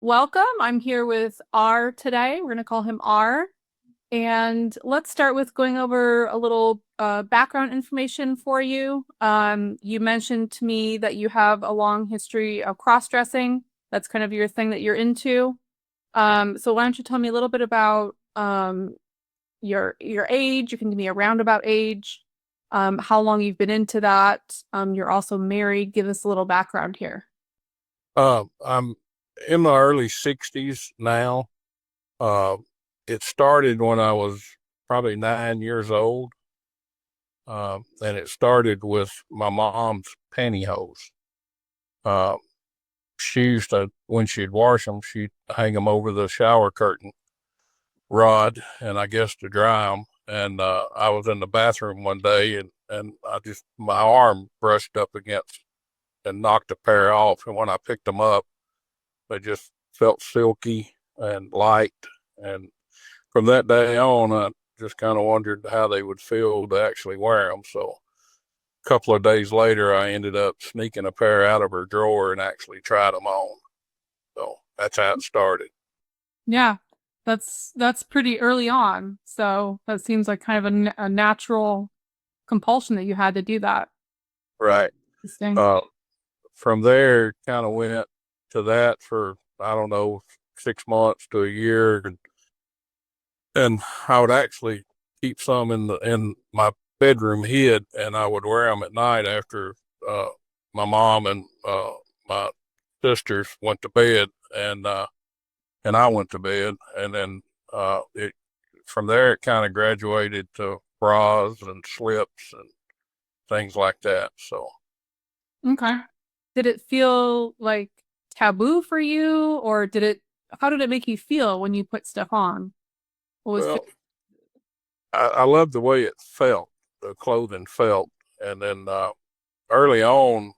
Welcome. I'm here with R today. We're going to call him R. And let's start with going over a little background information for you. You mentioned to me that you have a long history of cross-dressing. That's kind of your thing that you're into. So why don't you tell me a little bit about your age? You can give me a roundabout age, how long you've been into that. You're also married. Give us a little background here. I'm in my early 60s now. Uh, it started when I was probably 9 years old. And it started with my mom's pantyhose. Uh, she used to, when she'd wash them, she'd hang them over the shower curtain rod, and I guess to dry them. And I was in the bathroom one day, and my arm brushed up against and knocked a pair off. And when I picked them up, they just felt silky and light. And from that day on, I just kind of wondered how they would feel to actually wear them. So a couple of days later, I ended up sneaking a pair out of her drawer and actually tried them on. So that's how it started. Yeah, that's pretty early on. So that seems like kind of a natural compulsion that you had to do that. Right. Interesting. Uh, from there, kind of went to that for, I don't know, 6 months to a year. And I would actually keep some in my bedroom hid, and I would wear them at night after my mom and my sisters went to bed, and I went to bed, and then it from there it kind of graduated to bras and slips and things like that. So, Okay. Did it feel like taboo for you, or how did it make you feel when you put stuff on? What was, well, I loved the way it felt, the clothing felt, and then early on,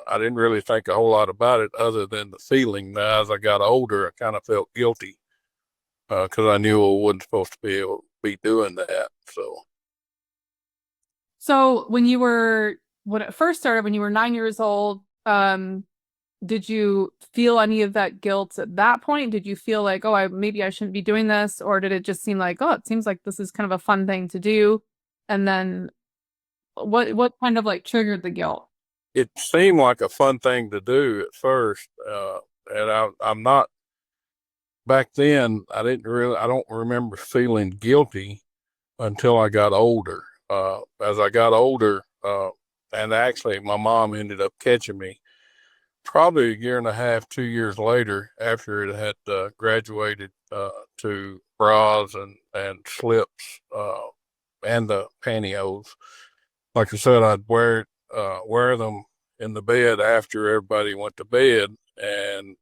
I didn't really think a whole lot about it other than the feeling. Now, as I got older, I kind of felt guilty because I knew I wasn't supposed to be able to be doing that. So, so when it first started, when you were 9 years old, did you feel any of that guilt at that point? Did you feel like, oh, maybe I shouldn't be doing this? Or did it just seem like, oh, it seems like this is kind of a fun thing to do? And then what kind of like triggered the guilt? it seemed like a fun thing to do at first, and I'm not. Back then, I don't remember feeling guilty until I got older. As I got older, and actually, my mom ended up catching me probably a year and a half, 2 years later, after it had graduated to bras and slips and the pantyhose. Like I said, I'd wear them in the bed after everybody went to bed, and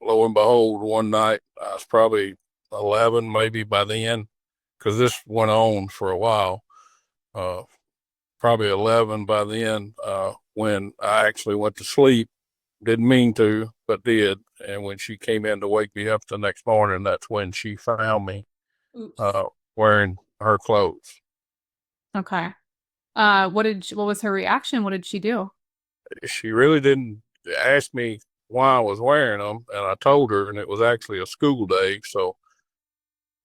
lo and behold, one night I was probably 11, maybe by then, because this went on for a while. Uh, Probably 11 by then when I actually went to sleep. Didn't mean to, but did. And when she came in to wake me up the next morning, that's when she found me Oops. uh, wearing her clothes. Okay. What was her reaction? What did she do? She really didn't ask me why I was wearing them, and I told her, and it was actually a school day, so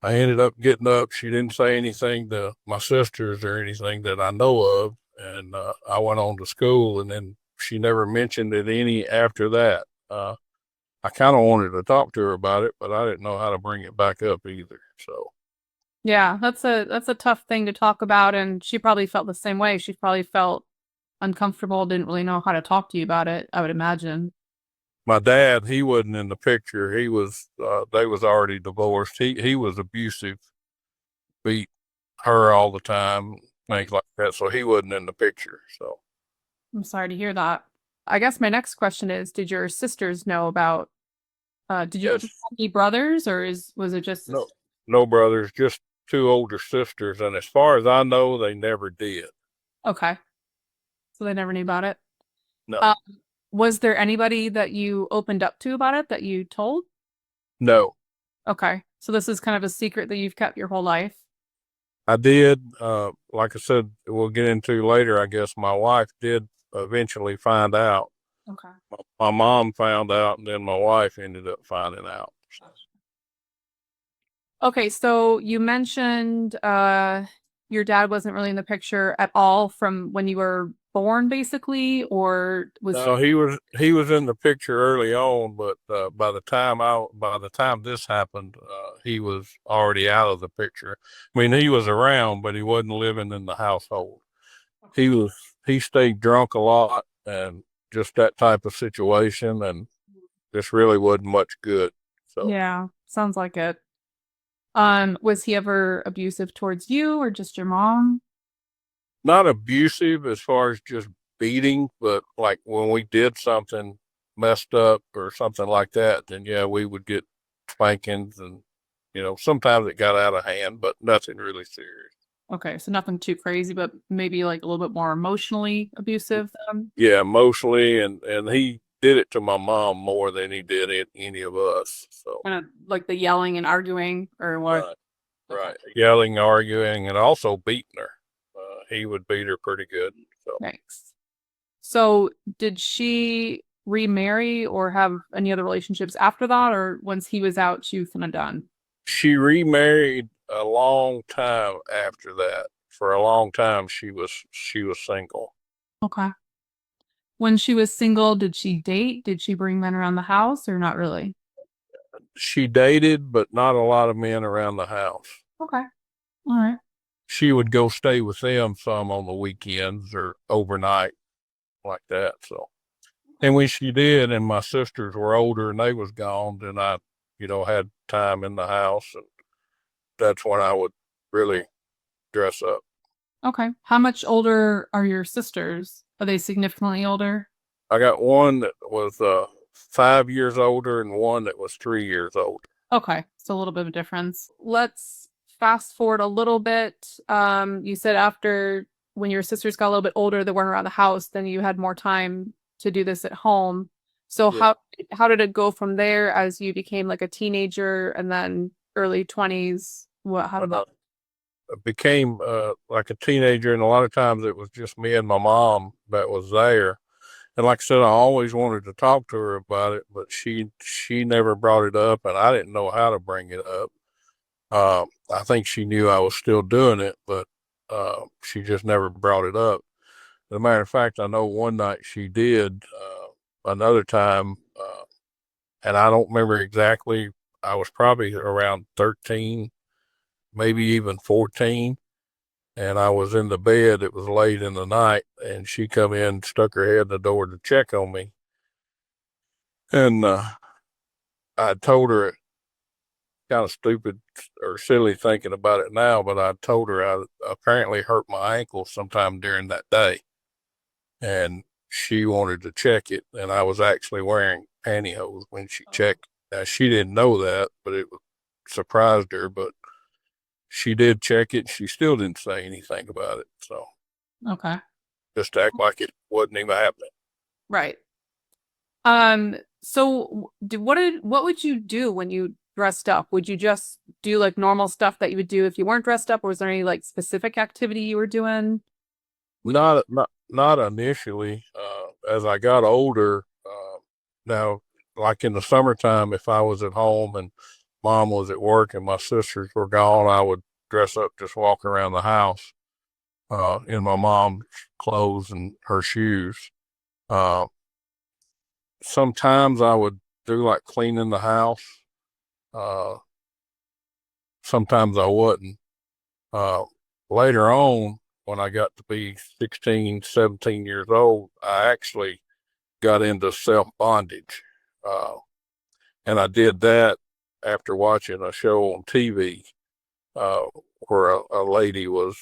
I ended up getting up. She didn't say anything to my sisters or anything that I know of, and I went on to school, and then she never mentioned it any after that. I kind of wanted to talk to her about it, but I didn't know how to bring it back up either. So, Yeah, that's a tough thing to talk about, and she probably felt the same way. She probably felt uncomfortable, didn't really know how to talk to you about it, I would imagine. my dad, he wasn't in the picture. They was already divorced. He was abusive, beat her all the time, things like that. So he wasn't in the picture. So, I'm sorry to hear that. I guess my next question is, did your sisters know about did you yes, have any brothers, or was it just no, no brothers, just two older sisters. And as far as I know, they never did. okay. So they never knew about it. No, Uh, was there anybody that you opened up to about it that you told? no. Okay. So this is kind of a secret that you've kept your whole life. I did. Like I said, we'll get into later. I guess my wife did eventually find out. Okay. My mom found out, and then my wife ended up finding out. Okay, so you mentioned your dad wasn't really in the picture at all from when you were born, basically, or was No, he was in the picture early on, but by the time this happened, he was already out of the picture. I mean, he was around, but he wasn't living in the household. He was he stayed drunk a lot and just that type of situation, and this really wasn't much good. So yeah, sounds like it. Was he ever abusive towards you or just your mom? not abusive as far as just beating, but like when we did something messed up or something like that, then yeah, we would get spankings and sometimes it got out of hand, but nothing really serious. Okay, so nothing too crazy, but maybe like a little bit more emotionally abusive. Yeah, mostly, and he did it to my mom more than he did any of us. So Kind of like the yelling and arguing or what? right, Okay, right, yelling, arguing, and also beating her. He would beat her pretty good. So thanks. So did she remarry or have any other relationships after that, or once he was out, she was kind of done? she remarried a long time after that. For a long time, she was single. Okay. When she was single, did she date? Did she bring men around the house or not really? She dated, but not a lot of men around the house. Okay. All right. She would go stay with them some on the weekends or overnight like that. So, and when she did, and my sisters were older and they was gone, then I, had time in the house, and that's when I would really dress up. Okay. How much older are your sisters? Are they significantly older? I got one that was 5 years older and one that was 3 years older. Okay, so a little bit of a difference. Let's fast forward a little bit. You said after when your sisters got a little bit older, they weren't around the house, then you had more time to do this at home. So Yeah. how did it go from there as you became like a teenager and then early 20s? What how did that? Uh, I became like a teenager, and a lot of times it was just me and my mom that was there. And like I said, I always wanted to talk to her about it, but she never brought it up, and I didn't know how to bring it up. I think she knew I was still doing it, but she just never brought it up. As a matter of fact, I know one night she did. Another time, and I don't remember exactly. I was probably around 13, maybe even 14, and I was in the bed. It was late in the night, and she come in, stuck her head in the door to check on me, and I told her, kind of stupid or silly thinking about it now, but I told her I apparently hurt my ankle sometime during that day, and she wanted to check it, and I was actually wearing pantyhose when she Oh, checked. Now she didn't know that, but it surprised her. But she did check it. She still didn't say anything about it, so okay. just act like it wasn't even happening. Right. So what would you do when you dressed up? Would you just do like normal stuff that you would do if you weren't dressed up, or was there any like specific activity you were doing? Not initially. As I got older, now like in the summertime, if I was at home and mom was at work and my sisters were gone, I would dress up, just walk around the house, in my mom's clothes and her shoes. Uh, Sometimes I would do like cleaning the house. Uh, Sometimes I wouldn't. Uh, Later on, when I got to be 16, 17 years old, I actually got into self bondage. Uh, and I did that after watching a show on TV, uh, where a lady was,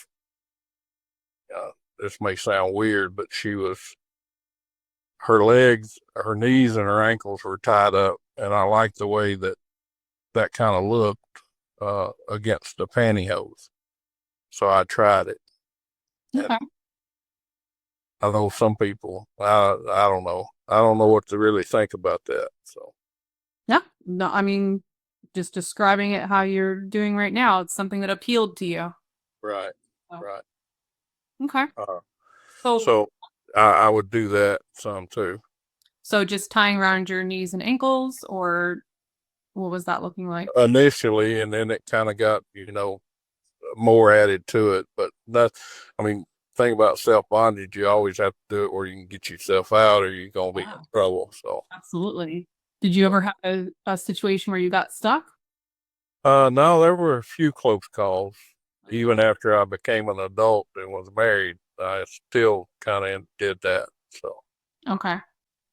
this may sound weird, but she was, her legs, her knees, and her ankles were tied up. And I liked the way that kind of looked against the pantyhose. So I tried it. And Okay. I know some people, I don't know. I don't know what to really think about that. So, Yeah. No, I mean, just describing it how you're doing right now, it's something that appealed to you. right, Oh, right. okay. Uh, So, so I would do that some too. so just tying around your knees and ankles, or what was that looking like? Initially, and then it kind of got, more added to it. But I mean, thing about self bondage, you always have to do it where you can get yourself out or you're going to be in Yeah, trouble. So, absolutely. Did you ever have a situation where you got stuck? no, there were a few close calls. Even after I became an adult and was married, I still kind of did that. So, Okay.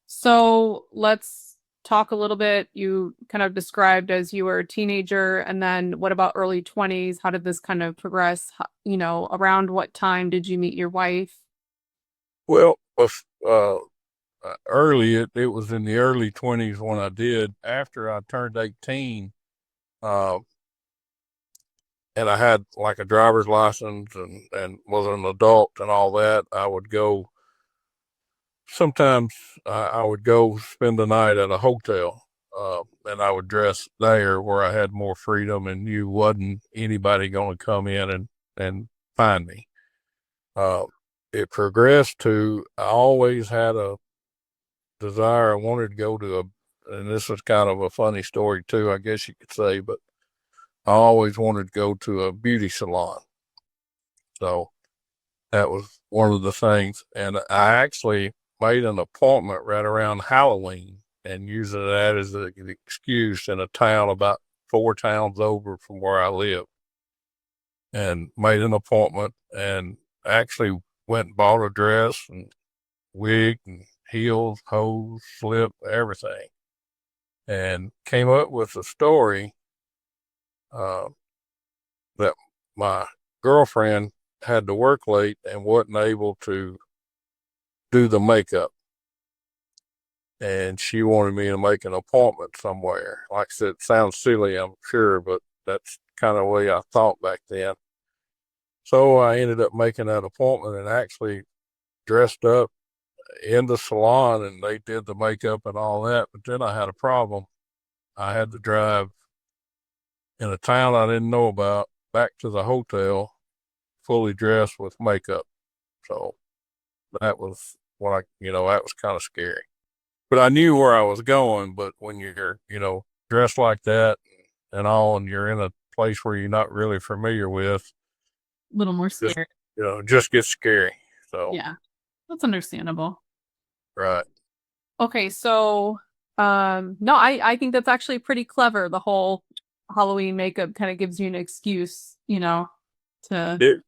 So let's talk a little bit. You kind of described as you were a teenager, and then what about early 20s? How did this kind of progress? Around what time did you meet your wife? well, early, it was in the early 20s when I did. After I turned 18, uh, and I had like a driver's license and was an adult and all that, I would go. Sometimes I would go spend the night at a hotel, and I would dress there where I had more freedom and you wasn't anybody going to come in and find me. Uh, it progressed to I always had a desire. I wanted to go to and this is kind of a funny story too, I guess you could say, but I always wanted to go to a beauty salon. So that was one of the things. And I actually made an appointment right around Halloween and using that as an excuse in a town about 4 towns over from where I live, and made an appointment and actually went and bought a dress and wig and heels, hose, slip, everything, and came up with a story uh, that my girlfriend had to work late and wasn't able to do the makeup. And she wanted me to make an appointment somewhere. Like I said, it sounds silly, I'm sure, but that's kind of the way I thought back then. So I ended up making that appointment and actually dressed up in the salon and they did the makeup and all that. But then I had a problem. I had to drive in a town I didn't know about back to the hotel fully dressed with makeup. So that was that was kind of scary. But I knew where I was going. But when you're, dressed like that and all, and you're in a place where you're not really familiar with, A little more just, scared. just gets scary. So, Yeah, that's understandable. right. Okay, so no, I think that's actually pretty clever. The whole Halloween makeup kind of gives you an excuse, to It,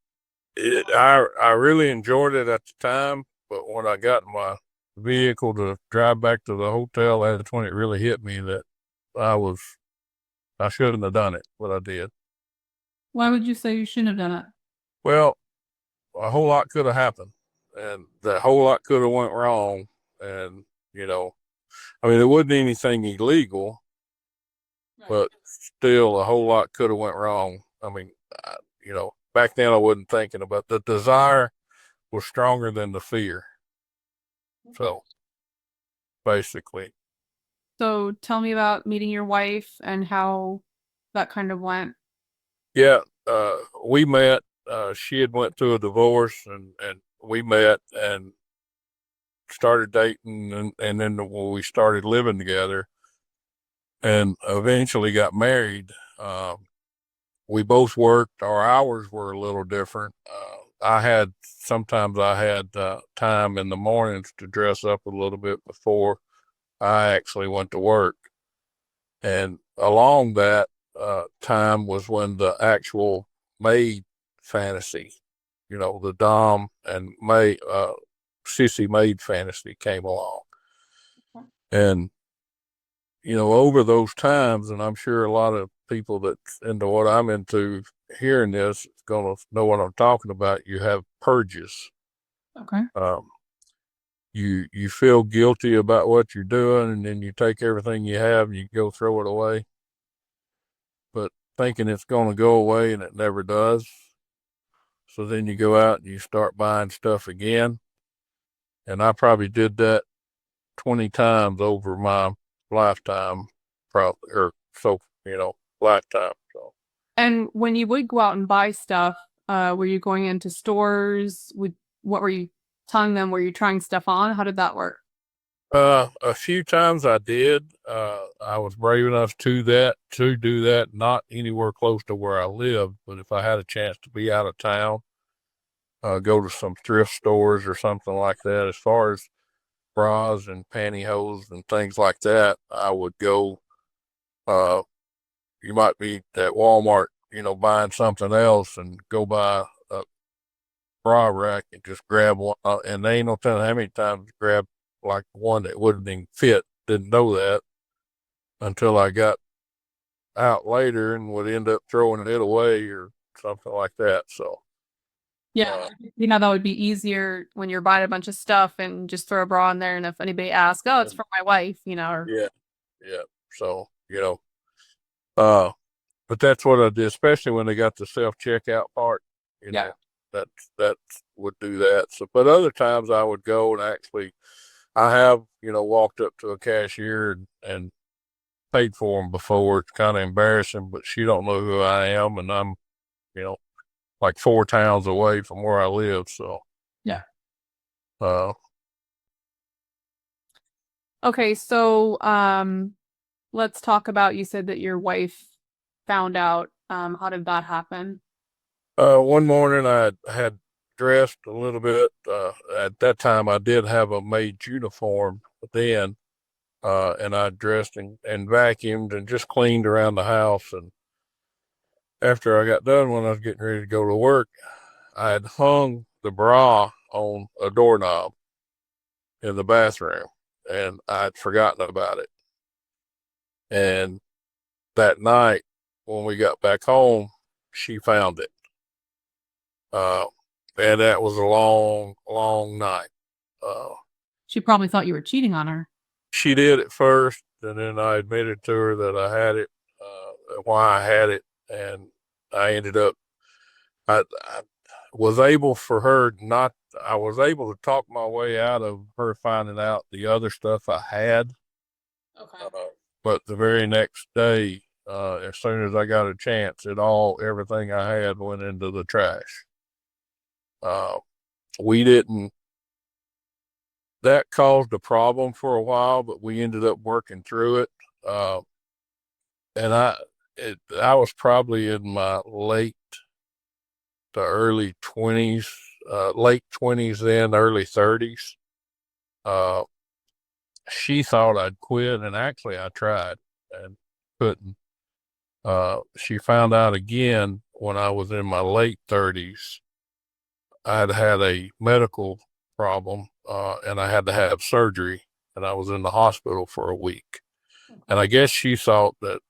I really enjoyed it at the time. But when I got in my vehicle to drive back to the hotel, that's when it really hit me that I was, I shouldn't have done it, but I did. why would you say you shouldn't have done it? Well, a whole lot could have happened and the whole lot could have went wrong. And, you know, I mean, it wasn't anything illegal, Right. but still a whole lot could have went wrong. I mean, back then I wasn't thinking about the desire was stronger than the fear. Okay. So basically, So tell me about meeting your wife and how that kind of went. yeah, we met. She had went through a divorce, and we met and started dating, and then when we started living together, and eventually got married. We both worked. Our hours were a little different. Sometimes I had time in the mornings to dress up a little bit before I actually went to work. And along that time was when the actual maid fantasy, the Dom and Sissy maid fantasy came along. And, over those times, and I'm sure a lot of people that's into what I'm into hearing this is going to know what I'm talking about. You have purges. Okay. Um, you feel guilty about what you're doing, and then you take everything you have and you go throw it away, but thinking it's going to go away and it never does. So then you go out and you start buying stuff again. And I probably did that 20 times over my lifetime, probably, or so, lifetime. So, And when you would go out and buy stuff, Were you going into stores? What were you telling them? Were you trying stuff on? How did that work? A few times I did. I was brave enough to do that, not anywhere close to where I lived, but if I had a chance to be out of town, go to some thrift stores or something like that. As far as bras and pantyhose and things like that, I would go. Uh, you might be at Walmart, buying something else and go by a bra rack and just grab one. And they ain't no telling how many times I grabbed like one that wouldn't even fit. Didn't know that until I got out later and would end up throwing it away or something like that. So, Yeah. uh, That would be easier when you're buying a bunch of stuff and just throw a bra in there. And if anybody asks, oh, it's and for my wife, or yeah, yeah. So, uh, but that's what I did, especially when they got the self checkout part, you yeah. know, that, that would do that. So, but other times I would go and actually, I have, walked up to a cashier and paid for them before. It's kind of embarrassing, but she don't know who I am. And I'm, you know, like 4 towns away from where I live. So, Yeah. uh, Okay, so let's talk about you said that your wife found out. How did that happen? one morning I had dressed a little bit. At that time, I did have a maid uniform then, and I dressed and vacuumed and just cleaned around the house. And after I got done, when I was getting ready to go to work, I had hung the bra on a doorknob in the bathroom, and I'd forgotten about it. And that night, when we got back home, she found it. Uh, and that was a long, long night. Uh, She probably thought you were cheating on her. she did at first, and then I admitted to her that I had it, why I had it, and I ended up, I was able for her not, I was able to talk my way out of her finding out the other stuff I had. Okay. Uh, but the very next day, as soon as I got a chance, everything I had went into the trash. Uh, we didn't, that caused a problem for a while, but we ended up working through it. Uh, and I was probably in my late to early 20s, late 20s, then early 30s. Uh, she thought I'd quit, and actually I tried and couldn't. She found out again when I was in my late 30s. I'd had a medical problem, and I had to have surgery, and I was in the hospital for a week. And I guess she thought that,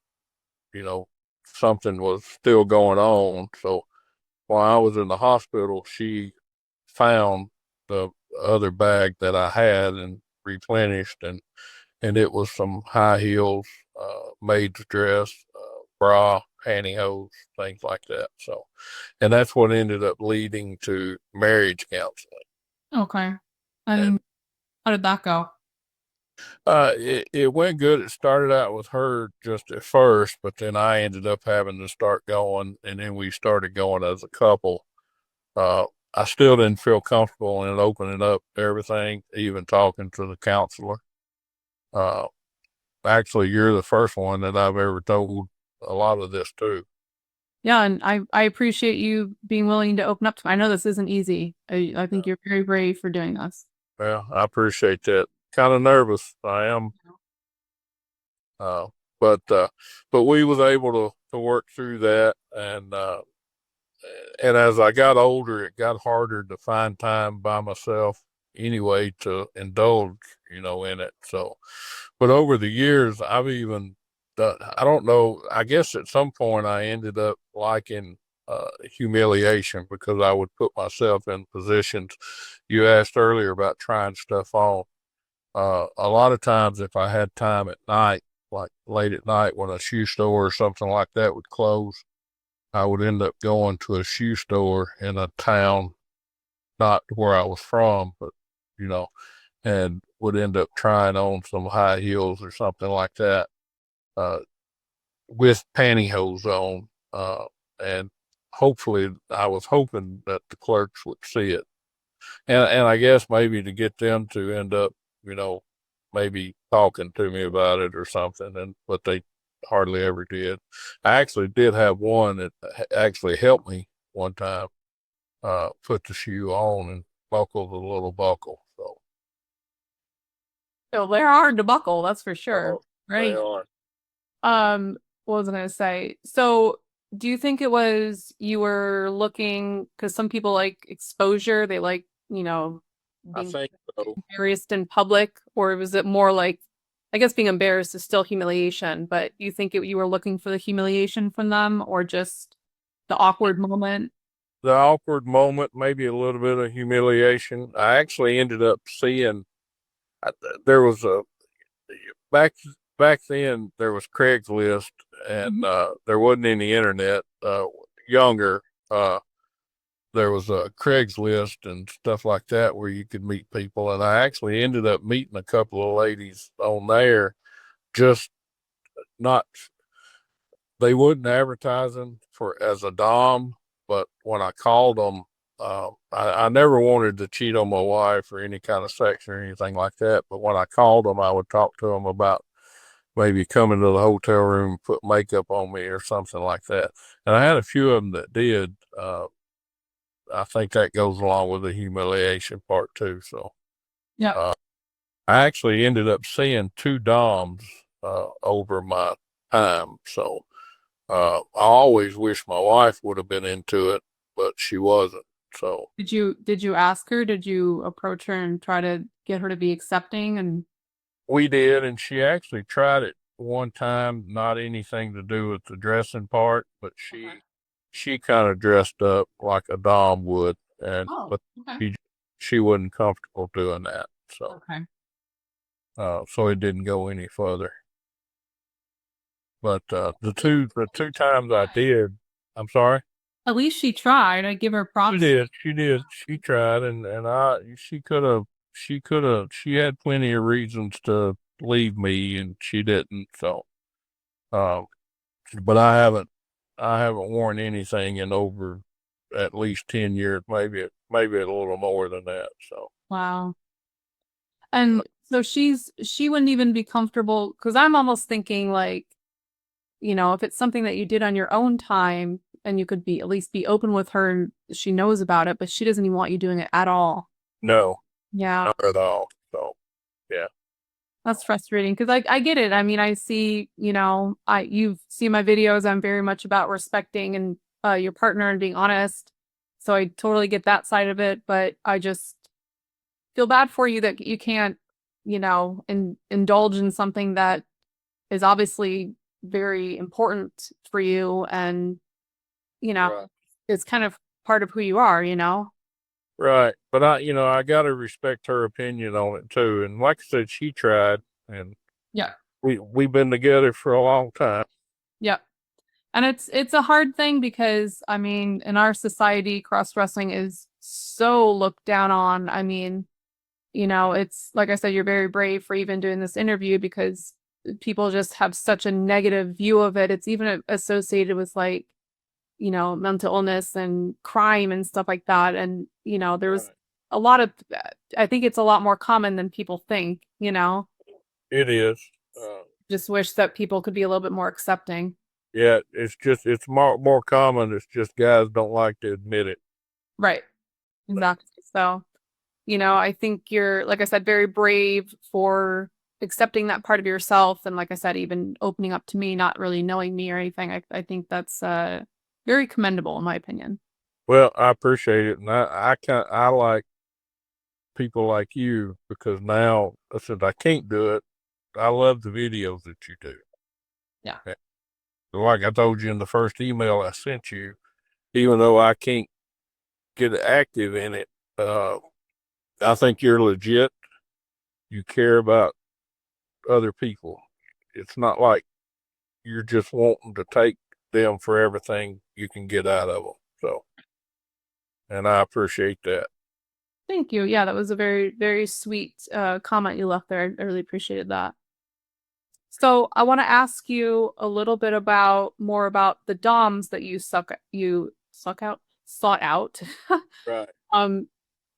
you know, something was still going on. So while I was in the hospital, she found the other bag that I had and replenished, and it was some high heels, maid's dress, bra, pantyhose, things like that. So, and that's what ended up leading to marriage counseling. Okay. And And how did that go? it went good. It started out with her just at first, but then I ended up having to start going, and then we started going as a couple. Uh, I still didn't feel comfortable in opening up everything, even talking to the counselor. Uh, Actually, you're the first one that I've ever told a lot of this to. Yeah, and I appreciate you being willing to open up to me. I know this isn't easy. I think you're very brave for doing this. Well, I appreciate that. Kind of nervous, I am, uh, but but we was able to work through that, and as I got older, it got harder to find time by myself anyway to indulge, in it. So, but over the years, I've even done, I don't know, I guess at some point I ended up liking humiliation because I would put myself in positions. You asked earlier about trying stuff on. A lot of times, if I had time at night, like late at night when a shoe store or something like that would close, I would end up going to a shoe store in a town, not where I was from, but, you know, and would end up trying on some high heels or something like that, uh, with pantyhose on, and hopefully I was hoping that the clerks would see it. And I guess maybe to get them to end up, you know, maybe talking to me about it or something, but they hardly ever did. I actually did have one that actually helped me one time, put the shoe on and buckle the little buckle. So So they're hard to buckle, that's for sure. they Right. are. What was I gonna say? So do you think it was you were looking because some people like exposure, they like, I being think so. embarrassed in public, or was it more like I guess being embarrassed is still humiliation, but you think you were looking for the humiliation from them or just the awkward moment? The awkward moment, maybe a little bit of humiliation. I actually ended up seeing I, there was a back back then there was Craigslist and there wasn't any internet. Younger, uh, there was a Craigslist and stuff like that where you could meet people, and I actually ended up meeting a couple of ladies on there. Just not they wasn't advertising for as a dom, but when I called them, I never wanted to cheat on my wife or any kind of sex or anything like that. But when I called them, I would talk to them about maybe coming to the hotel room, put makeup on me or something like that. And I had a few of them that did. I think that goes along with the humiliation part too. So Yeah. uh, I actually ended up seeing two DOMs over my time. So I always wish my wife would have been into it, but she wasn't. So Did you ask her? Did you approach her and try to get her to be accepting and we did, and she actually tried it one time. Not anything to do with the dressing part, but Okay. she kind of dressed up like a dom would, and Oh, but okay. she wasn't comfortable doing that. So Okay. so it didn't go any further. But the two times I did, I'm sorry. At least she tried. I give her props. She did. She tried, and she had plenty of reasons to leave me, and she didn't. So, um, but I haven't worn anything in over at least 10 years, maybe a little more than that. So, Wow. And so she wouldn't even be comfortable because I'm almost thinking like, if it's something that you did on your own time and you could be at least be open with her and she knows about it, but she doesn't even want you doing it at all. no, Yeah, not at all. So, yeah, that's frustrating because I get it. I mean, I see, you've seen my videos. I'm very much about respecting and your partner and being honest. So I totally get that side of it, but I just feel bad for you that you can't, indulge in something that is obviously very important for you and, you know, right, it's kind of part of who you are, you know? right. But I got to respect her opinion on it too. And like I said, she tried, and Yeah. we've been together for a long time. Yep. And it's a hard thing because I mean, in our society, cross dressing is so looked down on. I mean, it's like I said, you're very brave for even doing this interview because people just have such a negative view of it. It's even associated with like, mental illness and crime and stuff like that. And, there was Right. a lot of, I think it's a lot more common than people think. It is. Uh, Just wish that people could be a little bit more accepting. yeah, it's more common. It's just guys don't like to admit it. Right. Exactly. So, I think you're, like I said, very brave for accepting that part of yourself. And like I said, even opening up to me, not really knowing me or anything. I think that's very commendable in my opinion. Well, I appreciate it, and I like people like you because now I said I can't do it. I love the videos that you do. Yeah. And like I told you in the first email I sent you, even though I can't get active in it, uh, I think you're legit. You care about other people. It's not like you're just wanting to take them for everything you can get out of them. So, and I appreciate that. Thank you. Yeah, that was a very, very sweet comment you left there. I really appreciated that. So I want to ask you a little bit about more about the DOMs that you sought out. Right. Um,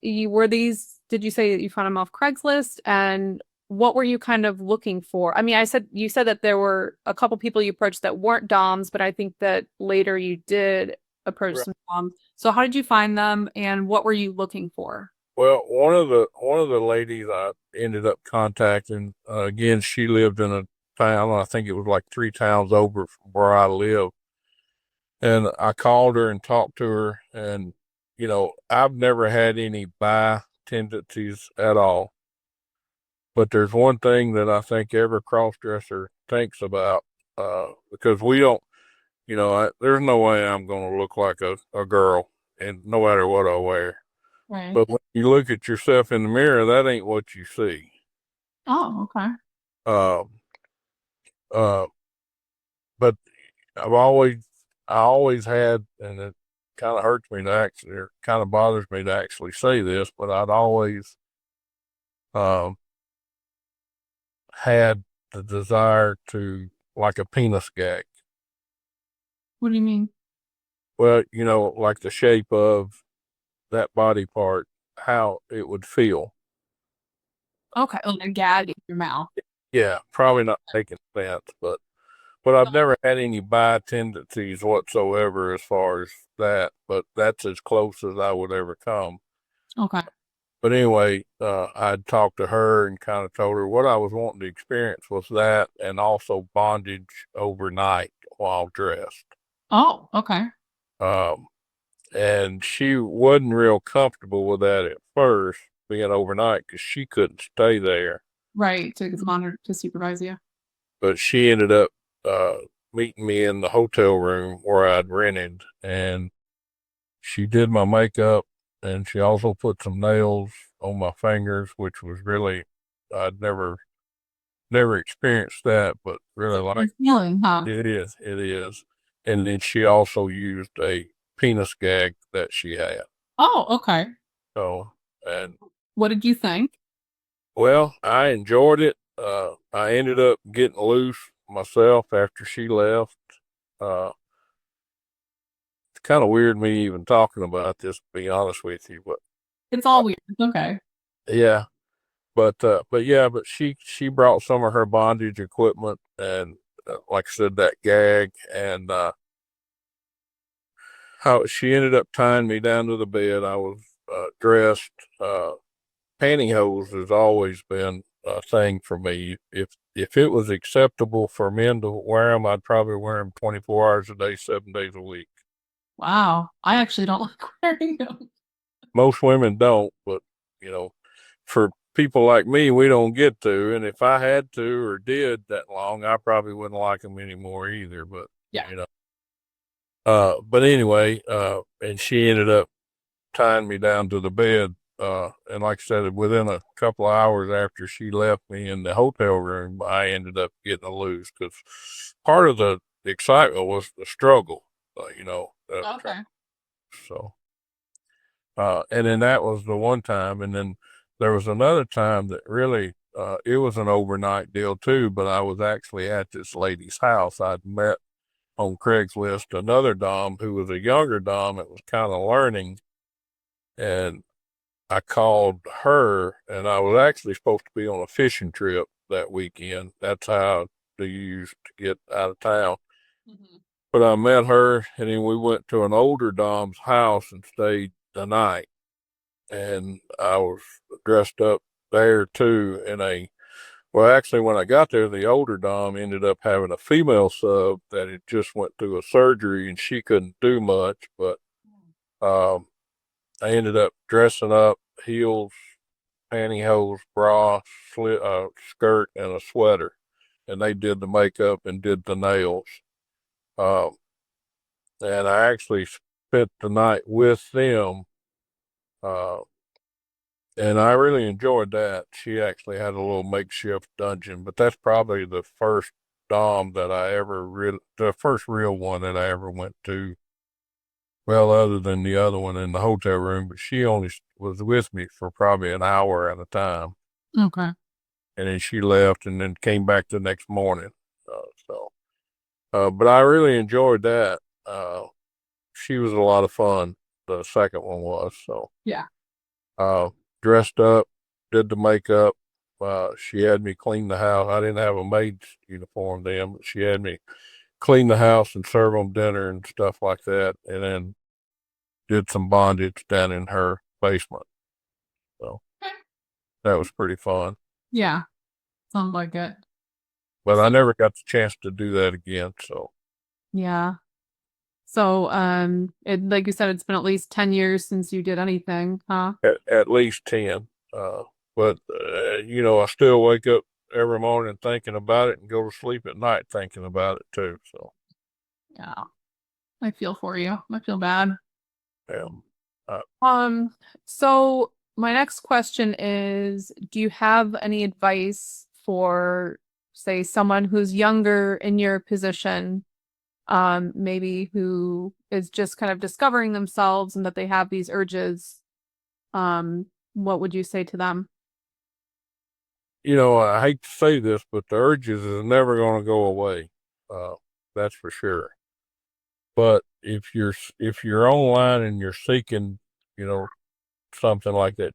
did you say that you found them off Craigslist? And what were you kind of looking for? I mean, you said that there were a couple people you approached that weren't DOMs, but I think that later you did approach Right. some DOMs. So how did you find them and what were you looking for? Well, one of the ladies I ended up contacting, again, she lived in a town, I think it was like 3 towns over from where I live. And I called her and talked to her, and I've never had any bi tendencies at all. But there's one thing that I think every crossdresser thinks about, because we don't, there's no way I'm going to look like a girl, and no matter what I wear. Right. But when you look at yourself in the mirror, that ain't what you see. Oh, okay. Uh, uh, but I've always, I always had, and it kind of hurts me to actually, or kind of bothers me to actually say this, but I'd always um, had the desire to like a penis gag. What do you mean? Well, like the shape of that body part, how it would feel. Okay, like a gag in your mouth. Yeah, probably not making sense, but I've never had any bi tendencies whatsoever as far as that. But that's as close as I would ever come. Okay. But anyway, I'd talked to her and kind of told her what I was wanting to experience was that, and also bondage overnight while dressed. Oh, okay. Um, and she wasn't real comfortable with that at first, being overnight, because she couldn't stay there. Right, to monitor to supervise you. But she ended up uh, meeting me in the hotel room where I'd rented, and she did my makeup, and she also put some nails on my fingers, which was really, I'd never experienced that, but really like Feeling, huh? it is. It is. And then she also used a penis gag that she had. Oh, okay. So, and What did you think? well, I enjoyed it. I ended up getting loose myself after she left. Uh, it's kind of weird me even talking about this, to be honest with you, but It's all weird. It's okay. yeah, but she brought some of her bondage equipment and, like I said, that gag, and how she ended up tying me down to the bed. I was dressed. Pantyhose has always been a thing for me. If it was acceptable for men to wear them, I'd probably wear them 24 hours a day, 7 days a week. Wow. I actually don't like wearing them. Most women don't, but you know, for people like me, we don't get to. And if I had to or did that long, I probably wouldn't like them anymore either. But Yeah. but anyway, and she ended up tying me down to the bed. And like I said, within a couple of hours after she left me in the hotel room, I ended up getting loose because part of the excitement was the struggle, Okay. so, and then that was the one time. And then there was another time that really, it was an overnight deal too, but I was actually at this lady's house. I'd met on Craigslist another Dom who was a younger Dom that was kind of learning. And I called her, and I was actually supposed to be on a fishing trip that weekend. That's how they used to get out of town. Mhm. But I met her, and then we went to an older Dom's house and stayed the night. And I was dressed up there too well, actually, when I got there, the older Dom ended up having a female sub that had just went through a surgery, and she couldn't do much. But um, I ended up dressing up, heels, pantyhose, bra, skirt, and a sweater. And they did the makeup and did the nails. Um, and I actually spent the night with them. Uh, and I really enjoyed that. She actually had a little makeshift dungeon, but that's probably the first Dom that the first real one that I ever went to. Well, other than the other one in the hotel room, but she only was with me for probably an hour at a time. Okay. And then she left and then came back the next morning. But I really enjoyed that. she was a lot of fun. The second one was so. Yeah. Uh, Dressed up, did the makeup. She had me clean the house. I didn't have a maid's uniform then, but she had me clean the house and serve them dinner and stuff like that. And then did some bondage down in her basement. So that was pretty fun. Yeah. Sounds like it. But I never got the chance to do that again. So Yeah. So, it like you said, it's been at least 10 years since you did anything, huh? at least 10. But, I still wake up every morning thinking about it and go to sleep at night thinking about it too. So, Yeah. I feel for you. I feel bad. yeah. Uh, Um, so my next question is, do you have any advice for, say, someone who's younger in your position, maybe who is just kind of discovering themselves and that they have these urges? What would you say to them? I hate to say this, but the urges is never going to go away. Uh, that's for sure. But if you're online and you're seeking, you know, something like that,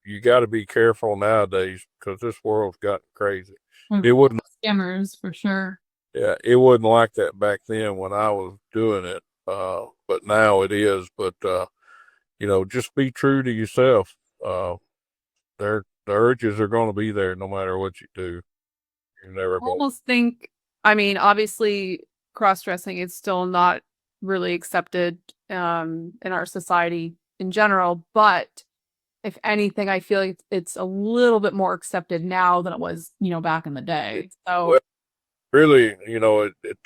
you got to be careful nowadays because this world's gotten crazy. It wouldn't, Scammers for sure. yeah, it wasn't like that back then when I was doing it. But now it is. But just be true to yourself. The urges are going to be there no matter what you do. You're never I going. almost think, I mean, obviously, cross-dressing is still not really accepted in our society in general, but if anything, I feel like it's a little bit more accepted now than it was, back in the day. So, Well, really,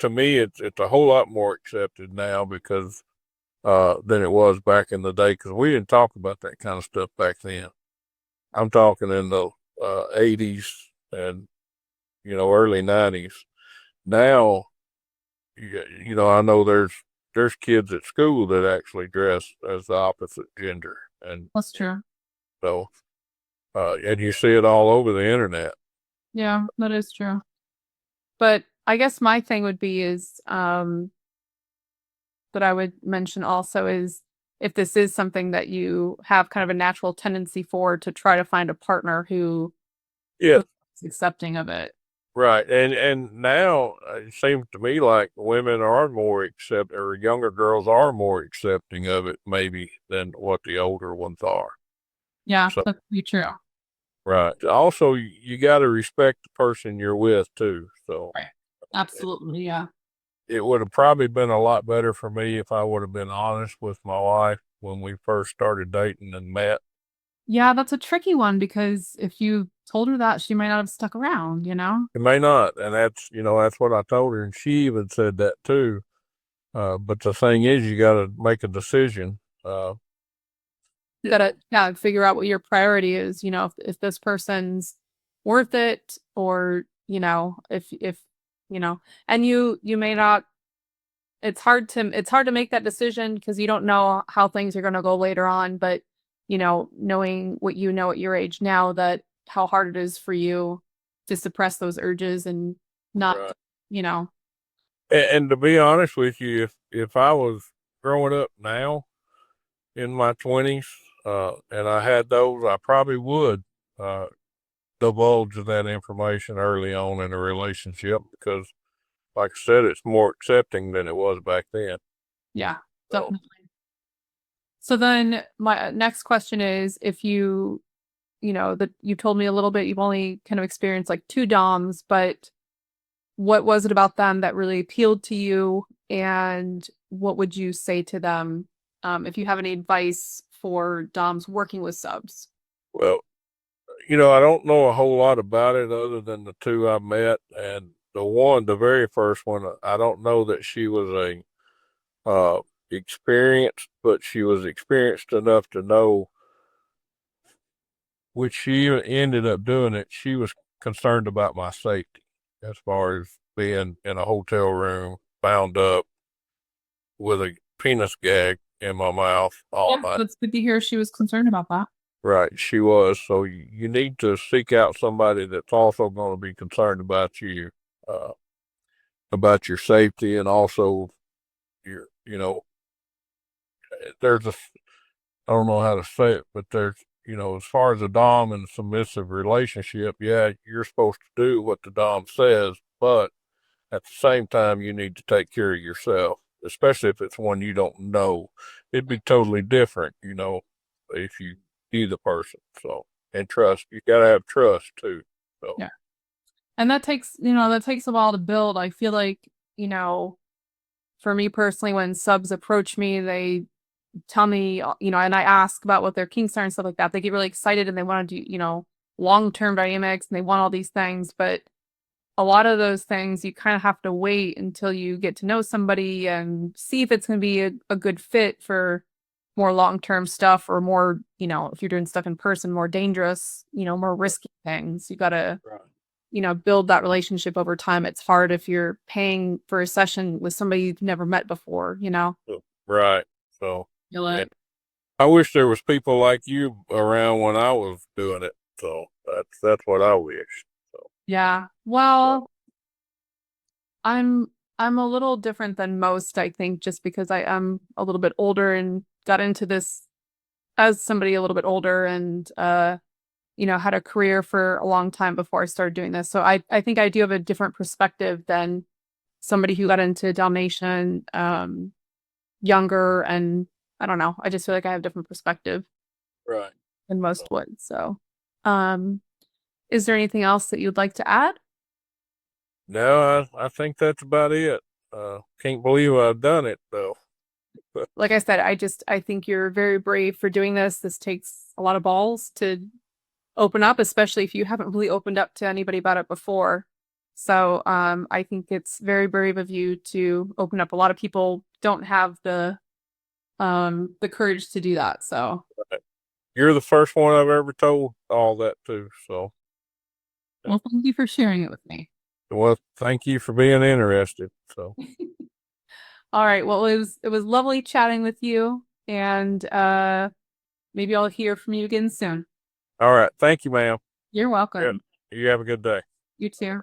to me, it's a whole lot more accepted now because than it was back in the day because we didn't talk about that kind of stuff back then. I'm talking in the 80s and early 90s. Now, I know there's kids at school that actually dress as the opposite gender, and that's true. so and you see it all over the internet. Yeah, that is true. But I guess my thing would be is that I would mention also is if this is something that you have kind of a natural tendency for to try to find a partner Yeah, who's accepting of it. right. And now it seems to me like women are more or younger girls are more accepting of it maybe than what the older ones are. Yeah, So that could be true. right. Also, you got to respect the person you're with too. So Right. it, Absolutely, yeah. it would have probably been a lot better for me if I would have been honest with my wife when we first started dating and met. Yeah, that's a tricky one because if you told her that, she might not have stuck around, you know? It may not, and that's what I told her, and she even said that too. But the thing is, you got to make a decision. You gotta, yeah, figure out what your priority is, if this person's worth it or, if, you know, and you may not, it's hard to make that decision because you don't know how things are going to go later on, but, knowing what you know at your age now that how hard it is for you to suppress those urges and not, Right. you know, And to be honest with you, if I was growing up now in my 20s, and I had those, I probably would uh, divulge that information early on in a relationship because, like I said, it's more accepting than it was back then. yeah, So, definitely. So then my next question is if that you told me a little bit, you've only kind of experienced like two DOMs, but what was it about them that really appealed to you? And what would you say to them if you have any advice for DOMs working with subs? well, I don't know a whole lot about it other than the two I met, and the very first one, I don't know that she was a experienced, but she was experienced enough to know, which she ended up doing it. She was concerned about my safety as far as being in a hotel room, bound up with a penis gag in my mouth all Yeah, night. that's good to hear she was concerned about that. Right, she was. So you need to seek out somebody that's also going to be concerned uh, about your safety and also your, there's a, I don't know how to say it, but there's, you know, as far as a dom and submissive relationship, yeah, you're supposed to do what the dom says, but at the same time, you need to take care of yourself, especially if it's one you don't know. It'd be totally different, you know, if you knew the person. So, and trust, you got to have trust too. So, Yeah. And that takes, that takes a while to build. I feel like, you know, for me personally, when subs approach me, they tell me, and I ask about what their kinks are and stuff like that. They get really excited and they want to do, long-term dynamics and they want all these things. But a lot of those things you kind of have to wait until you get to know somebody and see if it's going to be a good fit for more long-term stuff or more, if you're doing stuff in person, more dangerous, more risky things. You got to, right. Build that relationship over time. It's hard if you're paying for a session with somebody you've never met before, Right. So, You're like, and I wish there was people like you around when I was doing it. So that's what I wish. So, yeah. Well, I'm I'm a little different than most, I think, just because I am a little bit older and got into this as somebody a little bit older and had a career for a long time before I started doing this. So I think I do have a different perspective than somebody who got into Dalmatian younger, and I don't know. I just feel like I have a different perspective right. than most would. So um is there anything else that you'd like to add? No, I think that's about it. Can't believe I've done it though. Like I said, I think you're very brave for doing this. This takes a lot of balls to open up, especially if you haven't really opened up to anybody about it before. So I think it's very brave of you to open up. A lot of people don't have the courage to do that. So You're the first one I've ever told all that to. So, well, thank you for sharing it with me. well, thank you for being interested. So, All right. Well, it was lovely chatting with you, and maybe I'll hear from you again soon. all right. Thank you, ma'am. You're Yeah. welcome. You have a good day. You too.